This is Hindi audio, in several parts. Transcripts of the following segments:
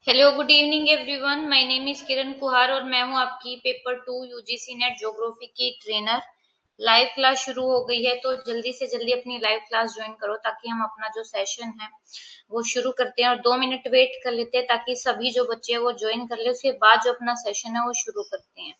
Hello good evening everyone. My name is Kiran Kuhar और मैं हूं आपकी पेपर 2 यूजीसी नेट ज्योग्राफी की ट्रेनर। लाइव क्लास शुरू हो गई है तो जल्दी से जल्दी अपनी लाइव क्लास ज्वाइन करो ताकि हम अपना जो सेशन है वो शुरू करते हैं और 2 मिनट वेट कर लेते हैं ताकि सभी जो बच्चे हैं वो ज्वाइन कर ले। उसके बाद जो अपना सेशन है वो शुरू करते हैं।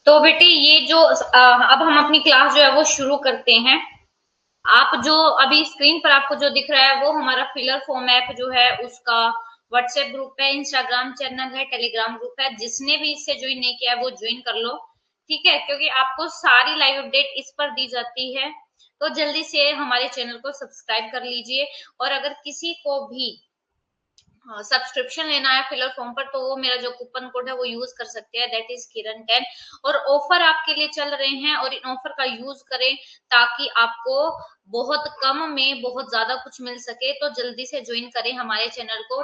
तो बेटे ये जो अब हम अपनी क्लास जो है वो शुरू करते हैं। आप जो अभी स्क्रीन पर आपको जो दिख रहा है वो हमारा फिलर फॉर्म ऐप जो है उसका व्हाट्सएप ग्रुप है, इंस्टाग्राम चैनल है, टेलीग्राम ग्रुप है। जिसने भी इससे ज्वाइन नहीं किया है वो ज्वाइन कर लो, ठीक है? क्योंकि आपको सारी लाइव अपडेट इस पर दी जाती है। तो जल्दी से हमारे चैनल को सब्सक्राइब कर लीजिए। और अगर किसी को भी सब्सक्रिप्शन लेना है फिलर फॉर्म पर तो वो मेरा जो कूपन कोड है वो यूज कर सकते हैं, दैट इज किरण 10। और ऑफर आपके लिए चल रहे हैं और इन ऑफर का यूज करें ताकि आपको बहुत कम में बहुत ज्यादा कुछ मिल सके। तो जल्दी से ज्वाइन करें हमारे चैनल को।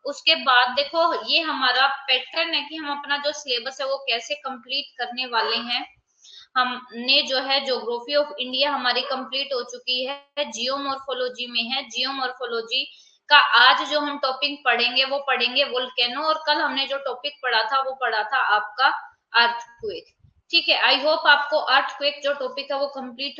उसके बाद देखो ये हमारा पैटर्न है कि हम अपना जो सिलेबस है वो कैसे कंप्लीट करने वाले हैं। हमने जो है ज्योग्राफी ऑफ इंडिया हमारी कंप्लीट हो चुकी है, जियोमॉर्फोलॉजी में है। जियोमॉर्फोलॉजी का आज जो हम टॉपिक पढ़ेंगे वो पढ़ेंगे वोल्केनो। और कल हमने जो टॉपिक पढ़ा था वो पढ़ा था आपका अर्थक्वेक। ठीक है, आई होप आपको अर्थक्वेक जो टॉपिक है वो कंप्लीट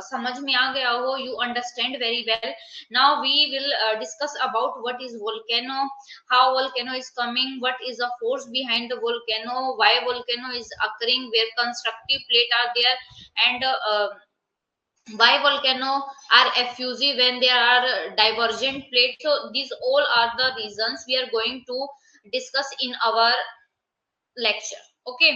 समझ में आ गया हो, you understand very well. Now we will discuss about what is volcano, how volcano is coming, what is the force behind the volcano, why volcano is occurring, where constructive plate are there, and why volcano are effusive when there are divergent plates. So these all are the reasons we are going to discuss in our lecture. Okay,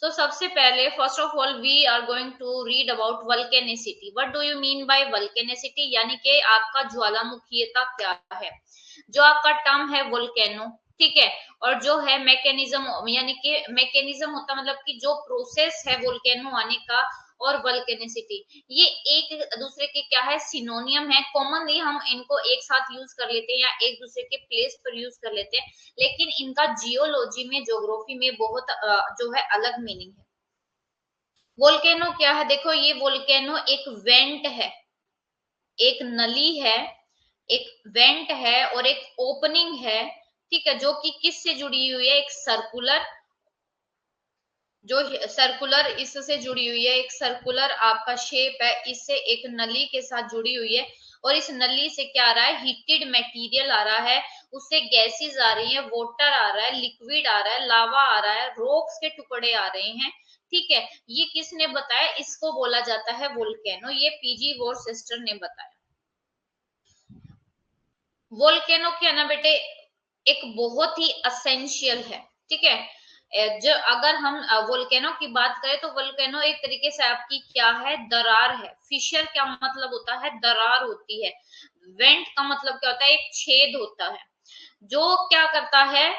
so सबसे पहले first of all we are going to read about vulcanicity. What do you mean by vulcanicity, यानी कि आपका ज्वालामुखीयता क्या है। जो आपका टर्म है वोल्केनो, ठीक है। और जो है मैकेनिज्म, यानी कि मैकेनिज्म होता मतलब कि जो प्रोसेस है वोल्केनो आने का, और वल्केनिसिटी ये एक दूसरे के क्या है, सिनोनियम है। कॉमनली हम इनको एक साथ यूज कर लेते हैं या एक दूसरे के प्लेस पर यूज कर लेते हैं, लेकिन इनका जियोलॉजी में, ज्योग्राफी में बहुत जो है अलग मीनिंग है। वोल्केनो क्या है, देखो ये वोल्केनो एक वेंट है, एक नली है, एक वेंट है और एक ओपनिंग है। ठीक है, जो कि किस से जुड़ी हुई है, एक सर्कुलर जो सर्कुलर इससे जुड़ी हुई है, एक सर्कुलर आपका शेप है, इससे एक नली के साथ जुड़ी हुई है, और इस नली से क्या आ रहा है, हीटेड मटेरियल आ रहा है, उससे गैसेस आ रही है, वाटर आ रहा है, लिक्विड आ रहा है, लावा आ रहा है, रॉक्स के टुकड़े आ रहे हैं। ठीक है, ये किसने बताया, इसको बोला जाता है वोल्केनो, ये पीजी वॉरचेस्टर ने बताया। वोल्केनो क्या ना बेटे, एक बहुत ही असेंशियल है। ठीक है, जो अगर हम वोल्केनो की बात करें तो वोल्केनो एक तरीके से आपकी क्या है, दरार है। फिशर क्या मतलब होता है, दरार होती है। वेंट का मतलब क्या होता है, एक छेद होता है, जो क्या करता है,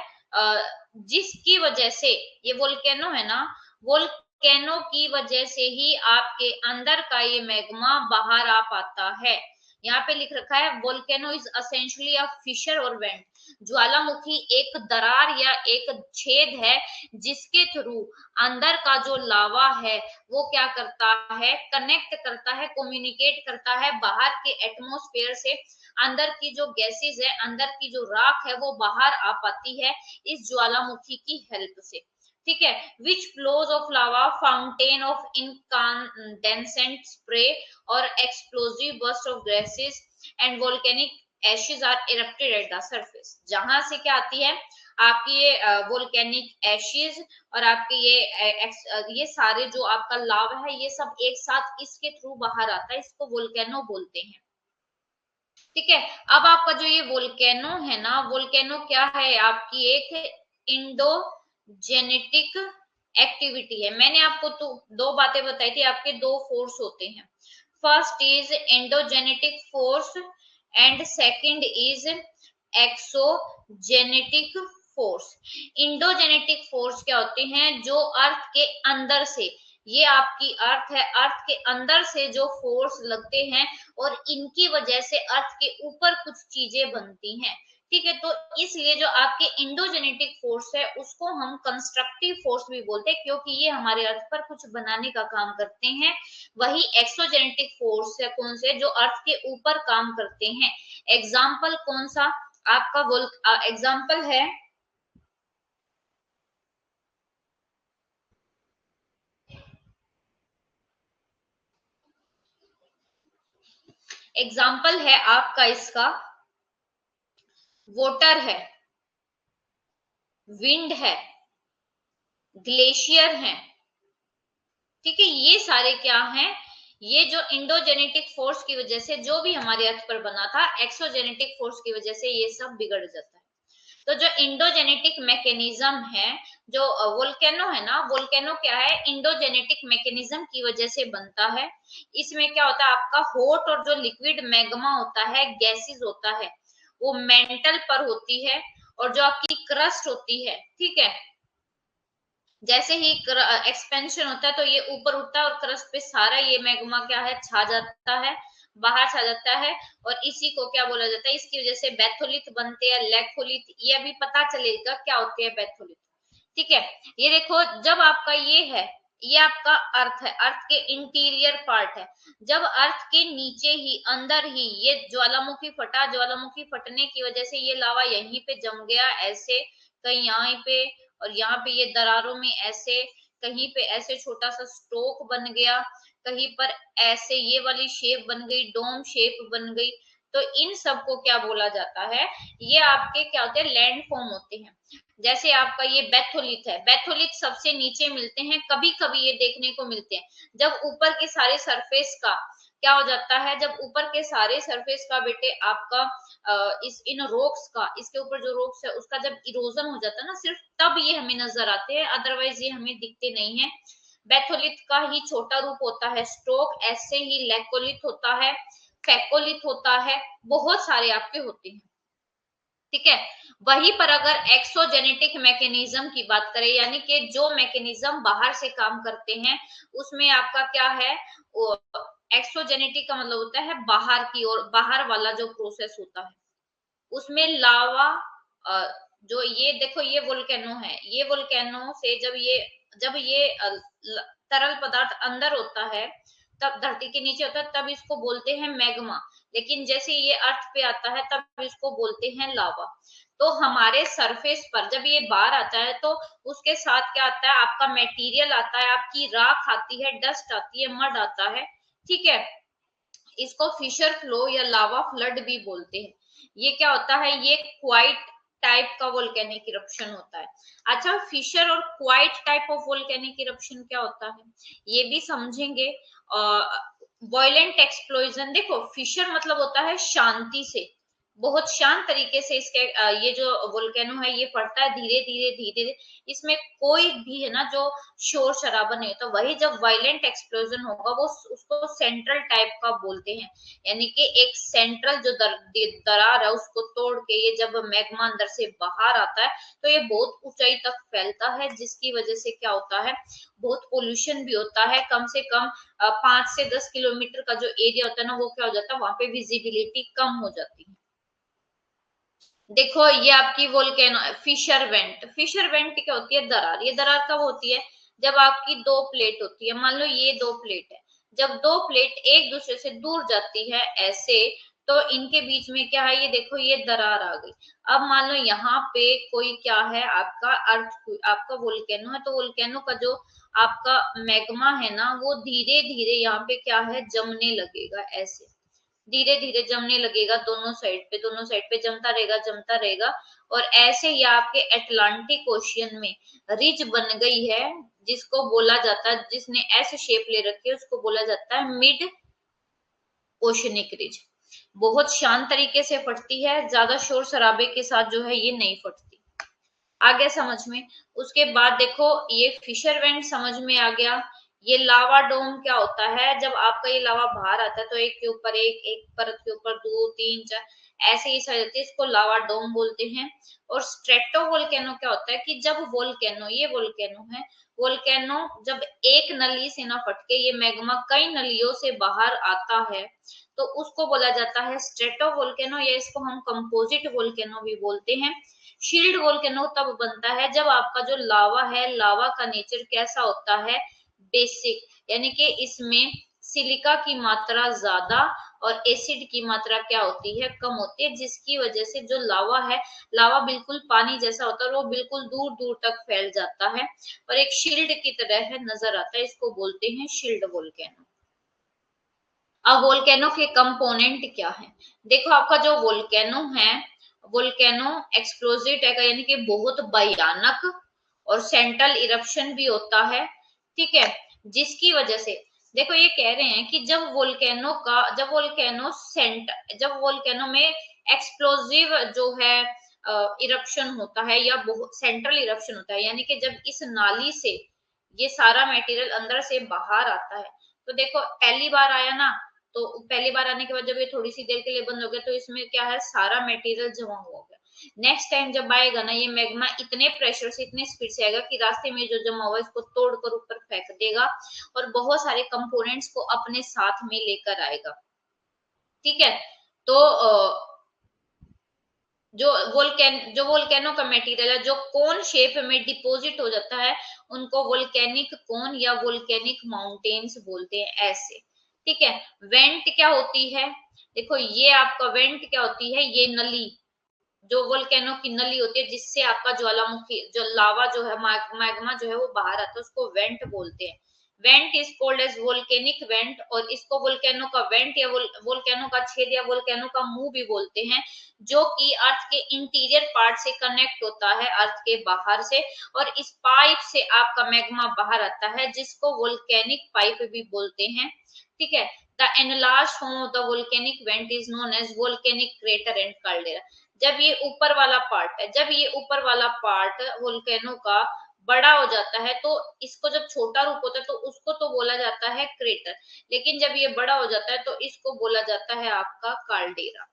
जिसकी वजह से ये वोल्केनो है ना, वोल्केनो की वजह से ही आपके अंदर का ये मैग्मा बाहर आ पाता है। यहाँ पे लिख रखा है volcano is essentially a fissure और वेंट। ज्वालामुखी एक दरार या एक छेद है, जिसके थ्रू अंदर का जो लावा है वो क्या करता है, कनेक्ट करता है, कम्युनिकेट करता है बाहर के एटमॉस्फेयर से। अंदर की जो गैसेस है, अंदर की जो राख है, वो बाहर आ पाती है इस ज्वालामुखी की हेल्प से। ठीक है, which flows of lava, fountain of incandescent spray और explosive burst of gases and volcanic ashes are erupted at the surface. जहां से क्या आती है आपकी ये वोल्केनिक एशेज, और आपके ये सारे जो आपका लावा है, ये सब एक साथ इसके थ्रू बाहर आता है, इसको वोल्केनो बोलते हैं। ठीक है, अब आपका जो ये वोल्केनो है ना, वोल्केनो क्या है, आपकी एक इंडोजेनेटिक एक्टिविटी है। मैंने आपको तो दो बातें बताई थी, आपके दो फोर्स होते हैं। First is endogenetic force and second is exogenetic force. Endogenetic force क्या होते हैं, जो अर्थ के अंदर से, ये आपकी अर्थ है, अर्थ के अंदर से जो फोर्स लगते हैं और इनकी वजह से अर्थ के ऊपर कुछ चीजें बनती हैं। ठीक है, तो इसलिए जो आपके इंडोजेनेटिक फोर्स है उसको हम कंस्ट्रक्टिव फोर्स भी बोलते हैं, क्योंकि ये हमारे अर्थ पर कुछ बनाने का काम करते हैं। वही एक्सोजेनेटिक फोर्स है कौन से, जो अर्थ के ऊपर काम करते हैं। एग्जाम्पल कौन सा आपका एग्जाम्पल है, एग्जाम्पल है आपका इसका, वोटर है, विंड है, ग्लेशियर है। ठीक है, ये सारे क्या हैं, ये जो इंडोजेनेटिक फोर्स की वजह से जो भी हमारे अर्थ पर बना था, एक्सोजेनेटिक फोर्स की वजह से ये सब बिगड़ जाता है। तो जो इंडोजेनेटिक मैकेनिज्म है, जो वोल्केनो है ना, वोल्केनो क्या है, इंडोजेनेटिक मैकेनिज्म की वजह से बनता है। इसमें क्या होता है, आपका हॉट और जो लिक्विड मैग्मा होता है, गैसेस होता है, वो मेंटल पर होती है, और जो आपकी क्रस्ट होती है, ठीक है, जैसे ही एक्सपेंशन होता है तो ये ऊपर उठता है, और क्रस्ट पे सारा ये मैग्मा क्या है, छा जाता है, बाहर छा जाता है, और इसी को क्या बोला जाता है, इसकी वजह से बैथोलिथ बनते हैं, लैकोलिथ। ये अभी पता चलेगा क्या होते हैं बैथोलिथ। ठीक है, ये देखो, जब आपका ये है, ये आपका अर्थ है, अर्थ के इंटीरियर पार्ट है। जब अर्थ के नीचे ही, अंदर ही ये ज्वालामुखी फटा, ज्वालामुखी फटने की वजह से ये लावा यहीं पे जम गया, ऐसे कहीं यहाँ पे, और यहाँ पे ये दरारों में ऐसे, कहीं पे ऐसे छोटा सा स्ट्रोक बन गया, कहीं पर ऐसे ये वाली शेप बन गई, डोम शेप बन गई। तो इन सब को क्या बोला जाता है, ये आपके क्या होते हैं, लैंड फॉर्म होते हैं। जैसे आपका ये बैथोलिथ है, बैथोलिथ सबसे नीचे मिलते हैं, कभी कभी ये देखने को मिलते हैं जब ऊपर के सारे सरफेस का क्या हो जाता है, जब ऊपर के सारे सरफेस का बेटे आपका इस इन रोक्स का, इसके ऊपर जो रोक्स है उसका जब इरोजन हो जाता है ना, सिर्फ तब ये हमें नजर आते हैं, अदरवाइज ये हमें दिखते नहीं है। बैथोलिथ का ही छोटा रूप होता है स्ट्रोक, ऐसे ही लैकोलिथ होता है, फैकोलिथ होता है, बहुत सारे आपके होते हैं। ठीक है, वहीं पर अगर एक्सोजेनेटिक मैकेनिज्म की बात करें, यानी कि जो मैकेनिज्म बाहर से काम करते हैं, उसमें आपका क्या है, एक्सोजेनेटिक का मतलब होता है बाहर की ओर, बाहर वाला जो प्रोसेस होता है, उसमें लावा, जो ये देखो ये वोल्केनो है, ये वोल्केनो से जब ये तरल पदार्थ अंदर होता है, तब धरती के नीचे होता है तब इसको बोलते हैं मैग्मा, लेकिन जैसे ये अर्थ पे आता है तब इसको बोलते हैं लावा। तो हमारे सरफेस पर जब ये बाहर आता है तो उसके साथ क्या आता है, आपका मटेरियल आता है, आपकी राख आती है, डस्ट आती है, मड आता है, ठीक है। इसको फिशर फ्लो या लावा फ्लड भी बोलते हैं। ये क्या होता है, ये क्वाइट टाइप का वोल्केनिक इरप्शन होता है। अच्छा, फिशर और quite type of volcanic eruption क्या होता है ये भी समझेंगे। वॉयलेंट एक्सप्लोजन, देखो फिशर मतलब होता है शांति से, बहुत शांत तरीके से इसके ये जो वोल्केनो है ये फटता है, धीरे धीरे धीरे धीरे, इसमें कोई भी है ना जो शोर शराबा नहीं होता। वही जब वायलेंट एक्सप्लोजन होगा वो उसको सेंट्रल टाइप का बोलते हैं, यानी कि एक सेंट्रल जो दरार है उसको तोड़ के ये जब मैग्मा अंदर से बाहर आता है तो ये बहुत ऊंचाई तक फैलता है, जिसकी वजह से क्या होता है, बहुत पोल्यूशन भी होता है। कम से कम 5 से 10 किलोमीटर का जो एरिया होता है ना वो क्या हो जाता है, वहां पे विजिबिलिटी कम हो जाती है। देखो ये आपकी volcano fissure vent, fissure vent क्या होती है, दरार। ये दरार कब होती है, जब आपकी दो प्लेट होती है, मान लो ये दो प्लेट है, जब दो प्लेट एक दूसरे से दूर जाती है ऐसे, तो इनके बीच में क्या है, ये देखो ये दरार आ गई। अब मान लो यहाँ पे कोई क्या है, आपका अर्थ, आपका वोल्केनो है, तो वोल्केनो का जो आपका मैग्मा है ना वो धीरे धीरे यहाँ पे क्या है, जमने लगेगा, ऐसे धीरे धीरे जमने लगेगा, दोनों साइड पे जमता रहेगा, जमता रहेगा। और ऐसे ही आपके अटलांटिक ओशियन में रिज बन गई है, जिसको बोला जाता है, जिसने ऐसे शेप ले रखी है उसको बोला जाता है मिड ओशनिक रिज। बहुत शांत तरीके से फटती है, ज्यादा शोर शराबे के साथ जो है ये नहीं फटती। आ गया समझ में। उसके बाद देखो ये फिशर वेंट समझ में आ गया। ये लावा डोम क्या होता है, जब आपका ये लावा बाहर आता है तो एक के ऊपर एक, एक परत के ऊपर दो तीन चार ऐसे ही साइज होती है, इसको लावा डोम बोलते हैं। और स्ट्रेटो वोल्केनो क्या होता है कि जब वोल्केनो, ये वोल्केनो है, वोल्केनो जब एक नली से ना फटके ये मैग्मा कई नलियों से बाहर आता है तो उसको बोला जाता है स्ट्रेटो वोल्केनो, या इसको हम कंपोजिट वोल्केनो भी बोलते हैं। शील्ड वोल्केनो तब बनता है जब आपका जो लावा है, लावा का नेचर कैसा होता है, बेसिक, यानी कि इसमें सिलिका की मात्रा ज्यादा और एसिड की मात्रा क्या होती है, कम होती है, जिसकी वजह से जो लावा है, लावा बिल्कुल पानी जैसा होता है और वो बिल्कुल दूर दूर तक फैल जाता है और एक शील्ड की तरह है नजर आता है, इसको बोलते हैं शील्ड वोल्केनो। अब वोल्केनो के कंपोनेंट क्या है, देखो आपका जो वोल्केनो है, वोल्केनो एक्सप्लोजिव है, यानी कि बहुत भयानक और सेंट्रल इरप्शन भी होता है, ठीक है। जिसकी वजह से देखो ये कह रहे हैं कि जब वोल्केनो में एक्सप्लोजिव जो है इरप्शन होता है या बहुत सेंट्रल इरप्शन होता है, यानी कि जब इस नाली से ये सारा मटेरियल अंदर से बाहर आता है, तो देखो पहली बार आया ना, तो पहली बार आने के बाद जब ये थोड़ी सी देर के लिए बंद हो गया तो इसमें क्या है, सारा मटेरियल जमा हुआ गया। नेक्स्ट टाइम जब आएगा ना ये मैग्मा इतने प्रेशर से, इतने स्पीड से आएगा कि रास्ते में जो जमा हुआ है इसको तोड़कर ऊपर फेंक देगा और बहुत सारे कंपोनेंट्स को अपने साथ में लेकर आएगा, ठीक है। तो जो वोल्केनो का मटेरियल है जो कोन शेप में डिपॉजिट हो जाता है उनको वोल्केनिक कोन या वोल्केनिक माउंटेन्स बोलते हैं, ऐसे, ठीक है। वेंट क्या होती है, देखो ये आपका वेंट क्या होती है, ये नली, जो वोल्केनो की नली होती है जिससे आपका ज्वालामुखी जो लावा जो है, मैग्मा जो है वो बाहर आता है, उसको वेंट बोलते हैं। Vent is called as volcanic vent, और इसको वोल्केनो का वेंट या वोल्केनो का छेद या वोल्केनो का मुंह भी बोलते हैं, जो कि अर्थ के इंटीरियर पार्ट से कनेक्ट होता है अर्थ के बाहर से, और इस पाइप से आपका मैग्मा बाहर आता है जिसको वोल्केनिक पाइप भी बोलते हैं, ठीक है। The enlarged form of the volcanic vent is known as volcanic crater and caldera। जब ये ऊपर वाला पार्ट है, जब ये ऊपर वाला पार्ट वोल्केनो का बड़ा हो जाता है तो इसको, जब छोटा रूप होता है तो उसको तो बोला जाता है क्रेटर, लेकिन जब ये बड़ा हो जाता है तो इसको बोला जाता है आपका कार्डेरा।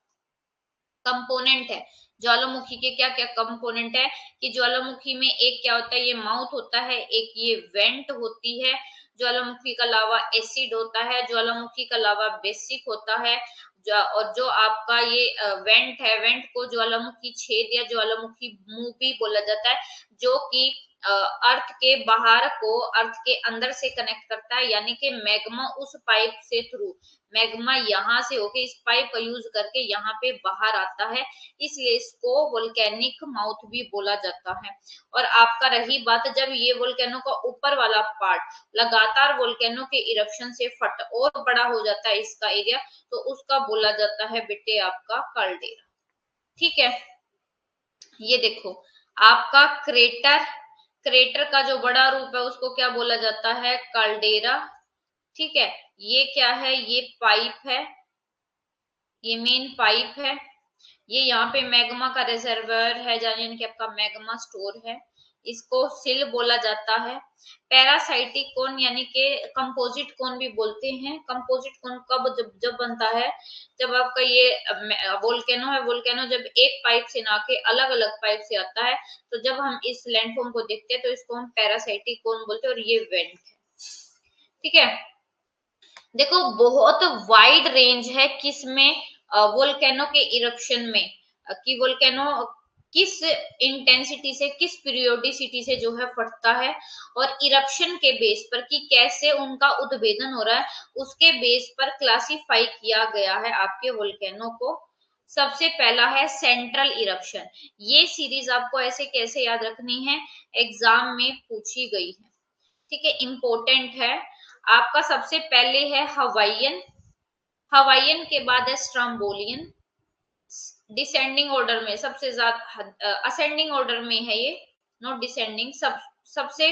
कंपोनेंट है ज्वालामुखी के, क्या क्या कंपोनेंट है कि ज्वालामुखी में एक क्या होता है, ये माउथ होता है, एक ये वेंट होती है, ज्वालामुखी का लावा एसिड होता है, ज्वालामुखी का लावा बेसिक होता है, और जो आपका ये वेंट है, वेंट को ज्वालामुखी छेद या ज्वालामुखी मुंह भी बोला जाता है, जो कि अर्थ के बाहर को अर्थ के अंदर से कनेक्ट करता है, यानी कि मैग्मा उस पाइप से थ्रू, मैग्मा यहाँ से होके इस पाइप का यूज करके यहाँ पे बाहर आता है, इसलिए इसको वोल्केनिक माउथ भी बोला जाता है। और आपका रही बात, जब ये वोल्केनो का ऊपर वाला पार्ट लगातार वोल्केनो के इरप्शन से फट और बड़ा हो जाता है इसका एरिया, तो उसका बोला जाता है बेटे आपका काल्डेरा। ठीक है, ये देखो आपका क्रेटर, क्रेटर का जो बड़ा रूप है उसको क्या बोला जाता है, काल्डेरा। ठीक है, ये क्या है, ये पाइप है, ये मेन पाइप है, ये यहाँ पे मैग्मा का रिजर्वर है, यानी कि आपका मैग्मा स्टोर है, इसको सिल बोला जाता है। पैरासाइटिक कोन यानी कि कंपोजिट कोन भी बोलते हैं। कंपोजिट कोन कब जब बनता है, जब आपका ये वोल्केनो है, वोल्केनो जब एक पाइप से ना के अलग अलग पाइप से आता है, तो जब हम इस लैंडफॉर्म को देखते हैं तो इसको हम पैरासाइटिक कोन बोलते हैं, और ये वेंट है। ठीक है, देखो बहुत वाइड रेंज है किसमें, वोल्केनो के इरप्शन में, कि वोल्केनो किस इंटेंसिटी से, किस पीरियोडिसिटी से जो है फटता है, और इरप्शन के बेस पर कि कैसे उनका उद्भेदन हो रहा है, उसके बेस पर क्लासिफाई किया गया है आपके वोल्केनो को। सबसे पहला है सेंट्रल इरप्शन। ये सीरीज आपको ऐसे कैसे याद रखनी है, एग्जाम में पूछी गई है। ठीक है, इंपॉर्टेंट है। आपका सबसे पहले है हवाइयन, हवाइयन के बाद है स्ट्रम्बोलियन, डिसेंडिंग ऑर्डर में सबसे ज्यादा, असेंडिंग ऑर्डर में है ये, नॉट डिसेंडिंग। सबसे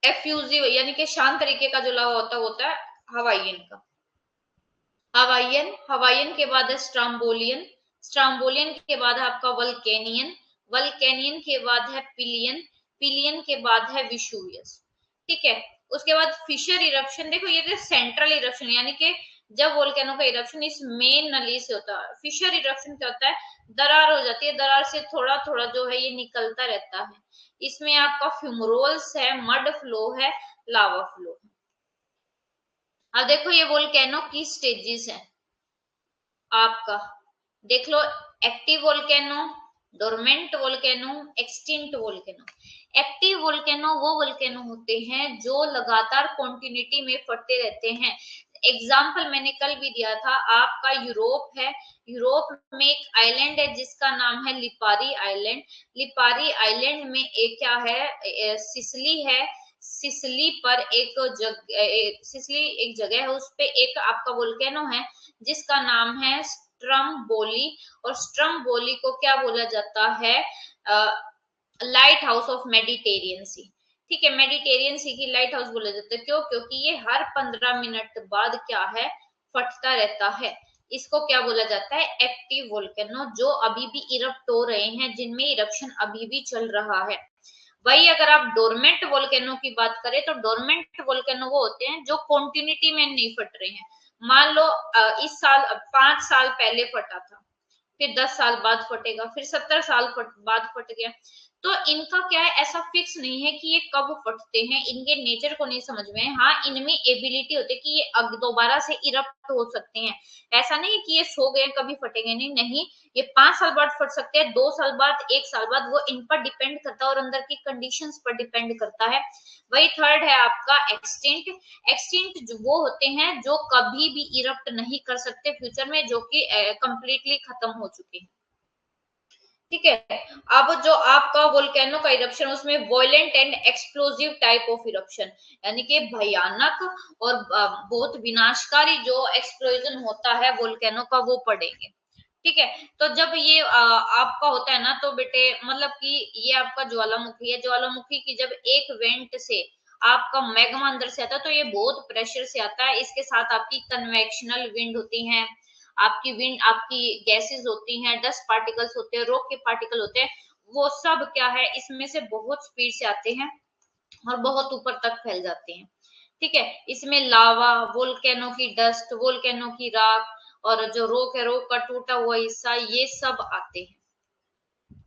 एफ्यूजिव यानी कि शांत तरीके का जो लावा होता है हवाइयन का। हवाइयन, हवाइयन के बाद है स्ट्रम्बोलियन, स्ट्रम्बोलियन के बाद है आपका वल्केनियन, वल्केनियन के बाद है पिलियन, पिलियन के बाद है विशुवियस। ठीक है, उसके बाद फिशर इरप्शन। देखो ये सेंट्रल इरप्शन, यानी कि जब वोल्केनो का इरप्शन इस मेन नली से होता है। फिशर इरप्शन क्या होता है, दरार हो जाती है, दरार से थोड़ा थोड़ा जो है ये निकलता रहता है। इसमें आपका फ्यूमरोल्स है, मड फ्लो है, लावा फ्लो है। अब देखो ये वोल्केनो की स्टेजेस है आपका, देख लो, active volcano, dormant volcano, extinct volcano. Active volcano वो वोल्केनो होते हैं जो लगातार कॉन्टिन्यूटी में फटते रहते हैं। एग्जाम्पल मैंने कल भी दिया था, आपका यूरोप है, यूरोप में एक आइलैंड है जिसका नाम है लिपारी आइलैंड। लिपारी आइलैंड में एक क्या है, सिसली है, सिसली पर सिसली एक जगह है, उस पे एक आपका वोल्केनो है जिसका नाम है स्ट्रम्बोली, और स्ट्रम्बोली को क्या बोला जाता है, लाइट हाउस ऑफ मेडिटेरियन सी। ठीक है, मेडिटेरियन सी की लाइट हाउस बोला जाता है, क्यों, क्योंकि ये हर 15 मिनट बाद क्या है, फटता रहता है। इसको क्या बोला जाता है, एक्टिव वोल्केनो, जो अभी भी इरप्ट हो रहे हैं, जिनमें इरप्शन अभी भी चल रहा है। वही अगर आप डोरमेंट वोल्केनो की बात करें, तो डोरमेंट वोल्केनो वो होते हैं जो कॉन्टिन्यूटी में नहीं फट रहे हैं। मान लो इस साल 5 साल पहले फटा था, फिर 10 साल बाद फटेगा, फिर 70 साल बाद फट गया, तो इनका क्या है, ऐसा फिक्स नहीं है कि ये कब फटते हैं, इनके नेचर को नहीं समझ में है। हाँ, इनमें एबिलिटी होती है कि ये अब दोबारा से इरप्ट हो सकते हैं। ऐसा नहीं है कि ये सो गए कभी फटेंगे नहीं, नहीं, ये 5 साल बाद फट सकते हैं, 2 साल बाद, 1 साल बाद, वो इन पर डिपेंड करता है और अंदर की कंडीशंस पर डिपेंड करता है। वही थर्ड है आपका एक्सटिंक्ट। एक्सटिंक्ट जो वो होते हैं जो कभी भी इरप्ट नहीं कर सकते फ्यूचर में, जो कि कंप्लीटली खत्म हो चुके हैं। ठीक है, अब जो आपका वोल्केनो का इरप्शन, उसमें violent and explosive type of eruption, यानी कि भयानक और बहुत विनाशकारी जो एक्सप्लोजन होता है वोल्केनो का, वो पड़ेंगे। ठीक है, तो जब ये आपका होता है ना, तो बेटे मतलब कि ये आपका ज्वालामुखी है, ज्वालामुखी की जब एक वेंट से आपका मैग्मा अंदर से आता है, तो ये बहुत प्रेशर से आता है, इसके साथ आपकी कन्वेक्शनल विंड होती है, आपकी विंड, आपकी गैसेस होती हैं, डस्ट पार्टिकल्स होते हैं, रॉक के पार्टिकल होते हैं, वो सब क्या है, इसमें से बहुत स्पीड से आते हैं और बहुत ऊपर तक फैल जाते हैं। ठीक है, इसमें लावा, वोल्केनो की डस्ट, वोल्केनो की राख, और जो रॉक है, रॉक का टूटा हुआ हिस्सा, ये सब आते हैं।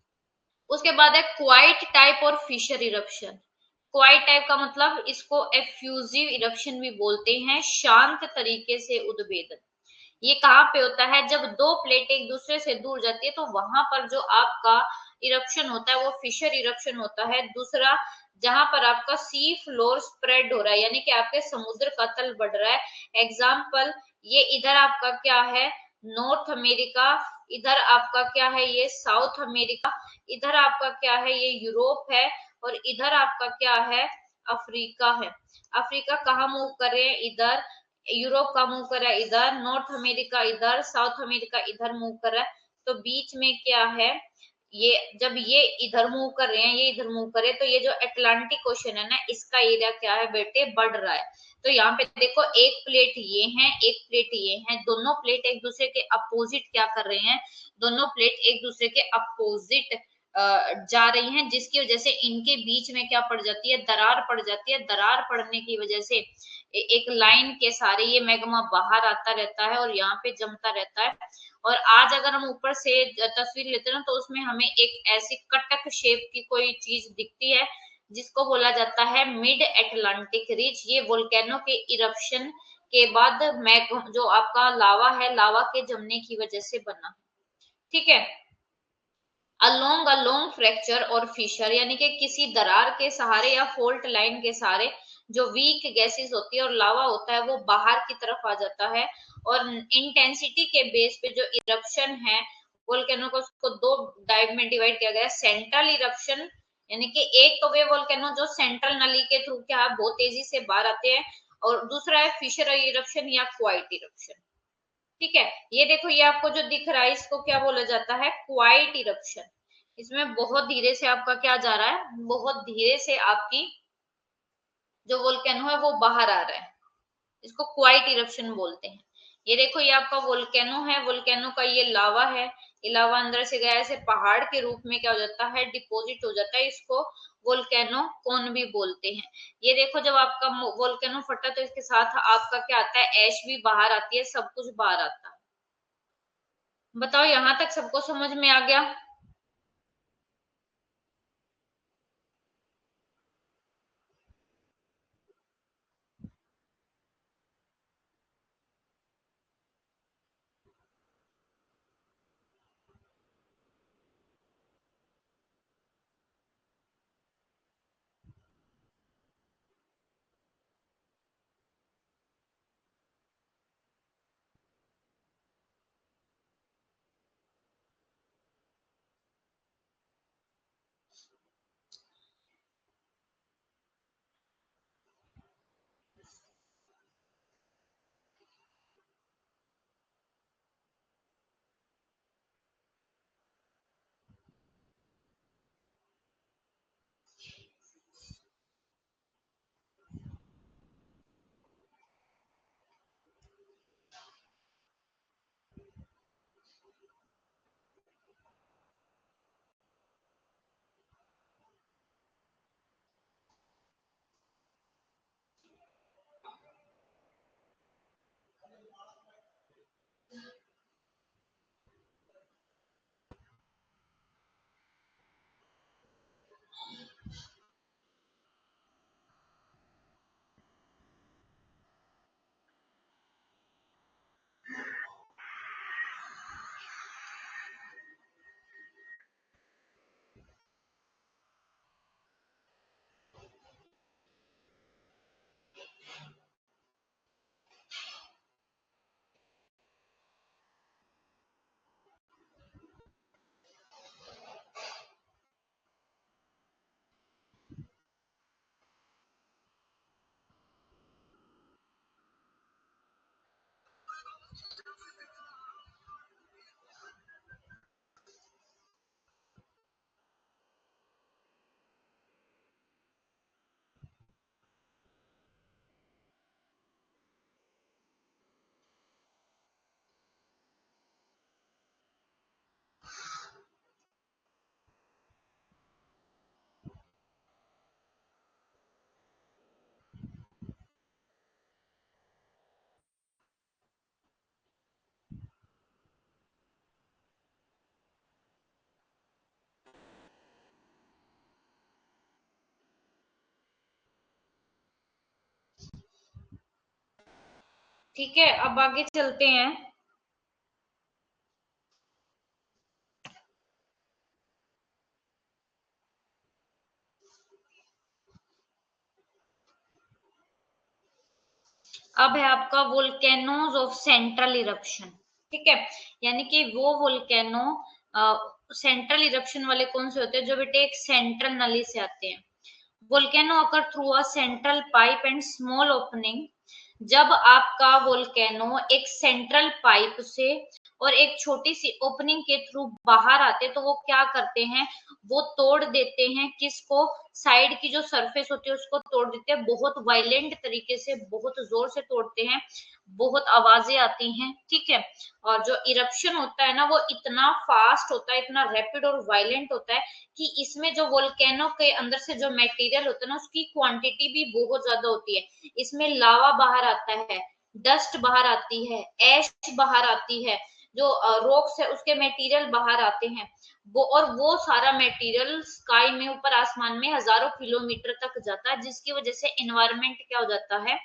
उसके बाद है क्वाइट टाइप और फिशर इरप्शन। क्वाइट टाइप का मतलब इसको एफ्यूजिव इरप्शन भी बोलते हैं, शांत तरीके से उद्भेदन। ये कहाँ पे होता है, जब दो प्लेट एक दूसरे से दूर जाती है, तो वहां पर जो आपका इरप्शन होता है वो फिशर इरप्शन होता है। दूसरा, जहां पर आपका सी फ्लोर स्प्रेड हो रहा है, यानी कि आपके समुद्र का तल बढ़ रहा है। एग्जाम्पल, ये इधर आपका क्या है, नॉर्थ अमेरिका, इधर आपका क्या है, ये साउथ अमेरिका, इधर आपका क्या है, ये यूरोप है, और इधर आपका क्या है, अफ्रीका है। अफ्रीका कहाँ मूव कर रहे हैं, इधर। यूरोप का मूव कर रहा है इधर, नॉर्थ अमेरिका इधर, साउथ अमेरिका इधर मूव कर रहा है। तो बीच में क्या है, ये जब ये इधर मूव कर रहे हैं, ये इधर मूव करे, तो ये जो अटलांटिक ओशन है ना, इसका एरिया क्या है बेटे, बढ़ रहा है। तो यहाँ पे देखो, एक प्लेट ये है, एक प्लेट ये है, दोनों प्लेट एक दूसरे के अपोजिट क्या कर रहे हैं, दोनों प्लेट एक दूसरे के अपोजिट जा रही हैं, जिसकी वजह से इनके बीच में क्या पड़ जाती है, दरार पड़ जाती है। दरार पड़ने की वजह से एक लाइन के सारे ये मैग्मा बाहर आता रहता है और यहाँ पे जमता रहता है। और आज अगर हम ऊपर से तस्वीर लेते हैं ना, तो उसमें हमें एक ऐसी कटक शेप की कोई चीज दिखती है, जिसको बोला जाता है मिड एटलांटिक रिज। ये वोल्केनो के इरप्शन के बाद मैग जो आपका लावा है, लावा के जमने की वजह से बना। ठीक है। अलोंग अलोंग फ्रैक्चर और फिशर, यानी कि किसी दरार के सहारे या फोल्ट लाइन के सहारे जो वीक गैसेस होती है और लावा होता है वो बाहर की तरफ आ जाता है। और इंटेंसिटी के बेस पे जो इरप्शन है वोल्केनो को, उसको दो टाइप में डिवाइड किया गया है। सेंट्रल इरप्शन, यानी कि एक तो वे वोल्केनो जो सेंट्रल नली के थ्रू क्या बहुत तेजी से बाहर आते हैं, और दूसरा है फिशर इरप्शन या क्वाइट इरप्शन। ठीक है। ये देखो, ये आपको जो दिख रहा है इसको क्या बोला जाता है, क्वाइट इरप्शन। इसमें बहुत धीरे से आपका क्या जा रहा है, बहुत धीरे से आपकी जो वोल्केनो है वो बाहर आ रहा है, इसको क्वाइट इरप्शन बोलते हैं। ये देखो, ये आपका वोल्केनो है, वोल्केनो का ये लावा है, ये लावा अंदर से गया ऐसे पहाड़ के रूप में क्या हो जाता है, डिपोजिट हो जाता है। इसको वोल्केनो कोन भी बोलते हैं। ये देखो, जब आपका वोल्केनो फटा तो इसके साथ आपका क्या आता है, ऐश भी बाहर आती है, सब कुछ बाहर आता है। बताओ, यहाँ तक सबको समझ में आ गया। ठीक है, अब आगे चलते हैं। अब है आपका वोल्केनोज ऑफ सेंट्रल इरप्शन, ठीक है, यानी कि वो वोल्केनो सेंट्रल इरप्शन वाले कौन से होते हैं, जो बेटे एक सेंट्रल नली से आते हैं। Volcano occur through a central pipe and small opening, जब आपका वोल्केनो एक सेंट्रल पाइप से और एक छोटी सी ओपनिंग के थ्रू बाहर आते, तो वो क्या करते हैं, वो तोड़ देते हैं किसको, साइड की जो सरफेस होती है उसको तोड़ देते हैं, बहुत वायलेंट तरीके से, बहुत जोर से तोड़ते हैं, बहुत आवाजें आती हैं, ठीक है। और जो इरप्शन होता है ना, वो इतना फास्ट होता है, इतना रैपिड और वायलेंट होता है कि इसमें जो वोल्केनो के अंदर से जो मटेरियल होता है ना, उसकी क्वांटिटी भी बहुत ज्यादा होती है। इसमें लावा बाहर आता है, डस्ट बाहर आती है, ऐश बाहर आती है, जो रॉक्स है उसके मटेरियल बाहर आते हैं, वो सारा मटेरियल स्काई में, ऊपर आसमान में हजारों किलोमीटर तक जाता है, जिसकी वजह से एनवायरमेंट क्या हो जाता है,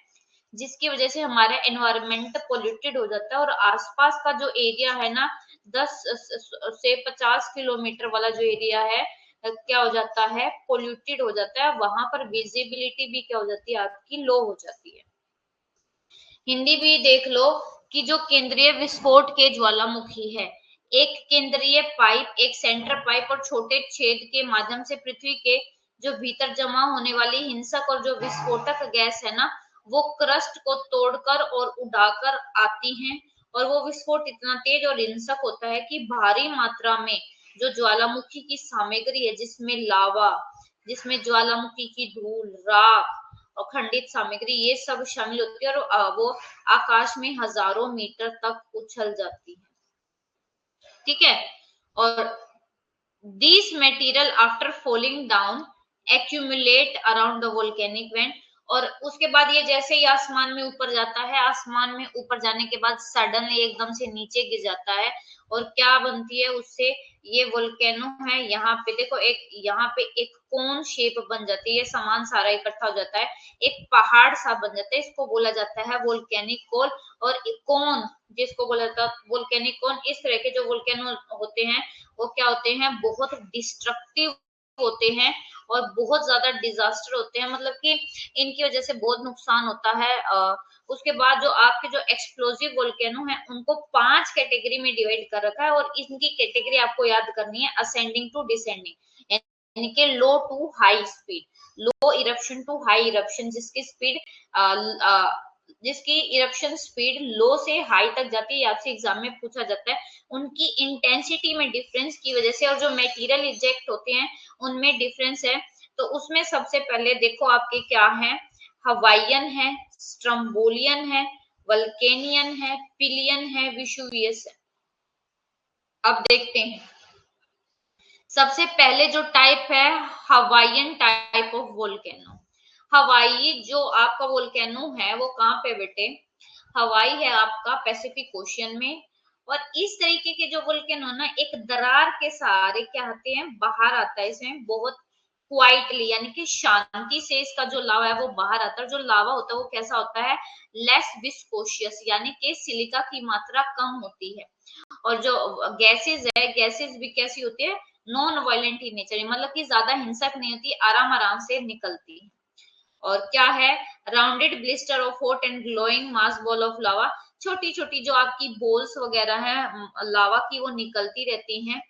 जिसकी वजह से हमारा एनवायरमेंट पोल्यूटेड हो जाता है, और आसपास का जो एरिया है ना, 10 से 50 किलोमीटर वाला जो एरिया है, क्या हो जाता है, पोल्यूटेड हो जाता है, वहां पर विजिबिलिटी भी क्या हो जाती है, आपकी लो हो जाती है। हिंदी भी देख लो कि जो केंद्रीय विस्फोट के ज्वालामुखी है, एक केंद्रीय पाइप, एक सेंटर पाइप और छोटे छेद के माध्यम से पृथ्वी के जो भीतर जमा होने वाली हिंसक और जो विस्फोटक गैस है ना, वो क्रस्ट को तोड़कर और उड़ाकर आती हैं, और वो विस्फोट इतना तेज और हिंसक होता है कि भारी मात्रा में जो ज्वालामुखी की सामग्री है, जिसमें लावा, जिसमें ज्वालामुखी की धूल, राख और खंडित सामग्री, ये सब शामिल होती है, और वो आकाश में हजारों मीटर तक उछल जाती है, ठीक है। और these material after falling down accumulate around the volcanic vent, और उसके बाद ये जैसे ही आसमान में ऊपर जाता है, आसमान में ऊपर जाने के बाद सडनली एकदम से नीचे गिर जाता है, और क्या बनती है उससे, ये वोल्केनो है, यहाँ पे देखो एक, यहाँ पे एक कोन शेप बन जाती है, ये सामान सारा इकट्ठा हो जाता है, एक पहाड़ सा बन जाता है, इसको बोला जाता है वोल्केनिक कोल। और कोन जिसको बोला जाता है वोल्केनिक कोन, इस तरह के जो वोल्केनो होते हैं वो क्या होते हैं, बहुत डिस्ट्रक्टिव होते हैं और बहुत ज्यादा डिजास्टर होते हैं, मतलब कि इनकी वजह से बहुत नुकसान होता है। उसके बाद जो आपके जो एक्सप्लोसिव वोल्केनो है, उनको 5 कैटेगरी में डिवाइड कर रखा है, और इनकी कैटेगरी आपको याद करनी है, असेंडिंग टू डिसेंडिंग, यानी कि low to high speed, low eruption to high eruption, जिसकी इरप्शन स्पीड लो से हाई तक जाती है, आपसे एग्जाम में पूछा जाता है। उनकी इंटेंसिटी में डिफरेंस की वजह से, और जो मटेरियल इजेक्ट होते हैं उनमें डिफरेंस है। तो उसमें सबसे पहले देखो आपके क्या है, हवाइयन है, स्ट्रम्बोलियन है, वल्केनियन है, पिलियन है, विशुवियस है। अब देखते हैं, सबसे पहले जो टाइप है हवाइयन टाइप ऑफ वोल्केनो। हवाई जो आपका वोल्केनो है वो कहाँ पे बेटे, हवाई है आपका पैसिफिक ओशियन में। और इस तरीके के जो वोल्केनो ना, एक दरार के सहारे क्या होते हैं, बाहर आता है, इसमें बहुत क्वाइटली, यानी कि शांति से इसका जो लावा है वो बाहर आता है। जो लावा होता है वो कैसा होता है, लेस विस्कोशियस, यानी कि सिलिका की मात्रा कम होती है। और जो गैसेस है, गैसेस भी कैसी होती है, नॉन वायलेंट इन नेचर, मतलब कि ज्यादा हिंसक नहीं होती, आराम आराम से निकलती है। और क्या है, rounded blister of hot and glowing mass ball of lava, छोटी छोटी जो आपकी बोल्स वगैरह है लावा की, वो निकलती रहती हैं,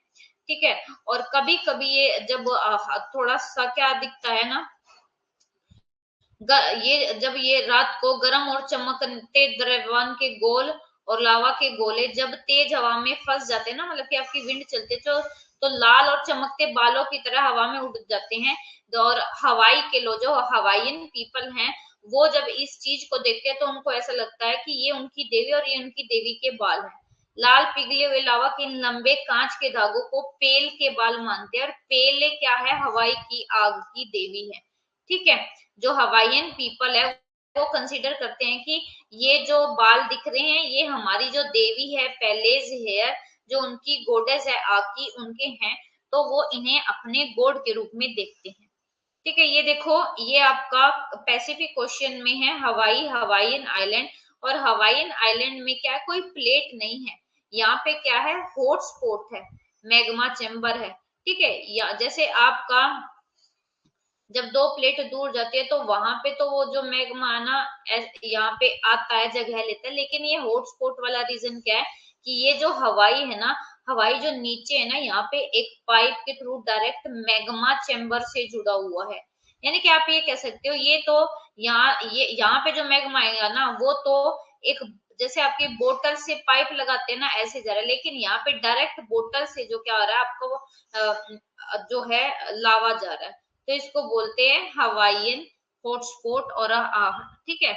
ठीक है। और कभी कभी ये जब थोड़ा सा क्या दिखता है ना, ये जब ये रात को गर्म और चमकते द्रव्यमान के गोल और लावा के गोले जब तेज हवा में फंस जाते हैं ना, मतलब कि आपकी विंड चलते तो लाल और चमकते बालों की तरह हवा में उड़ जाते हैं। और हवाई के लोग, जो हवाईयन पीपल हैं, वो जब इस चीज को देखते हैं तो उनको ऐसा लगता है कि ये उनकी देवी और ये उनकी देवी के बाल हैं। लाल पिघले हुए लावा के इन लंबे कांच के धागों को पेल के बाल मानते हैं, और पेले क्या है, हवाई की आग की देवी है, ठीक है। जो हवाईयन पीपल है वो कंसीडर करते हैं कि ये जो बाल दिख रहे हैं ये हमारी जो देवी है पेलेज हेयर, जो उनकी गोडेस है आग की, उनके हैं, तो वो इन्हें अपने गॉड के रूप में देखते हैं, ठीक है। ये देखो, ये आपका पैसिफिक ओशियन में है हवाई, हवाईयन आइलैंड। और हवाईयन आइलैंड में क्या है, कोई प्लेट नहीं है, यहाँ पे क्या है, हॉट स्पॉट है, मैग्मा चेम्बर है, ठीक है। या जैसे आपका जब 2 प्लेट दूर जाती है तो वहां पे तो वो जो मैग्मा है ना यहाँ पे आता है, जगह लेता है। लेकिन ये हॉटस्पॉट वाला रीजन क्या है कि ये जो हवाई है ना, हवाई जो नीचे है ना, यहाँ पे एक पाइप के थ्रू डायरेक्ट मैग्मा चेम्बर से जुड़ा हुआ है। यानी कि आप ये कह सकते हो, ये तो यहाँ पे जो मैग्मा आएगा ना, वो तो एक जैसे आपकी बोतल से पाइप लगाते हैं ना, ऐसे जा रहा है। लेकिन यहाँ पे डायरेक्ट बोतल से जो क्या हो रहा है, आपको वो जो है लावा जा रहा है। तो इसको बोलते हैं हवाईयन हॉटस्पॉट और ठीक है।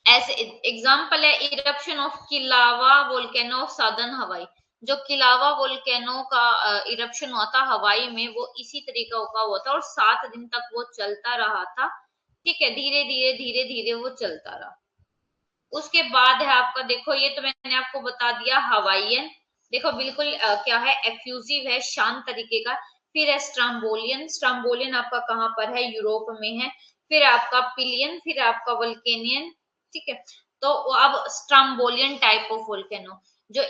ऐसे एग्जाम्पल है eruption of Kilauea volcano of southern Hawaii. जो किलावा वोल्केनो का इरप्शन हुआ था हवाई में, वो इसी तरीका का हुआ था और 7 दिन तक वो चलता रहा था। ठीक है, धीरे धीरे धीरे धीरे वो चलता रहा। उसके बाद है आपका, देखो ये तो मैंने आपको बता दिया हवाईयन। देखो बिल्कुल क्या है, एफ्यूजिव है, शांत तरीके का। फिर है स्ट्रम्बोलियन। स्ट्रम्बोलियन आपका कहाँ पर है, यूरोप में है। फिर आपका पिलियन, फिर आपका वल्केनियन। ठीक है, तो अब स्ट्रम्बोलियन टाइप ऑफ वोल्केनो, जो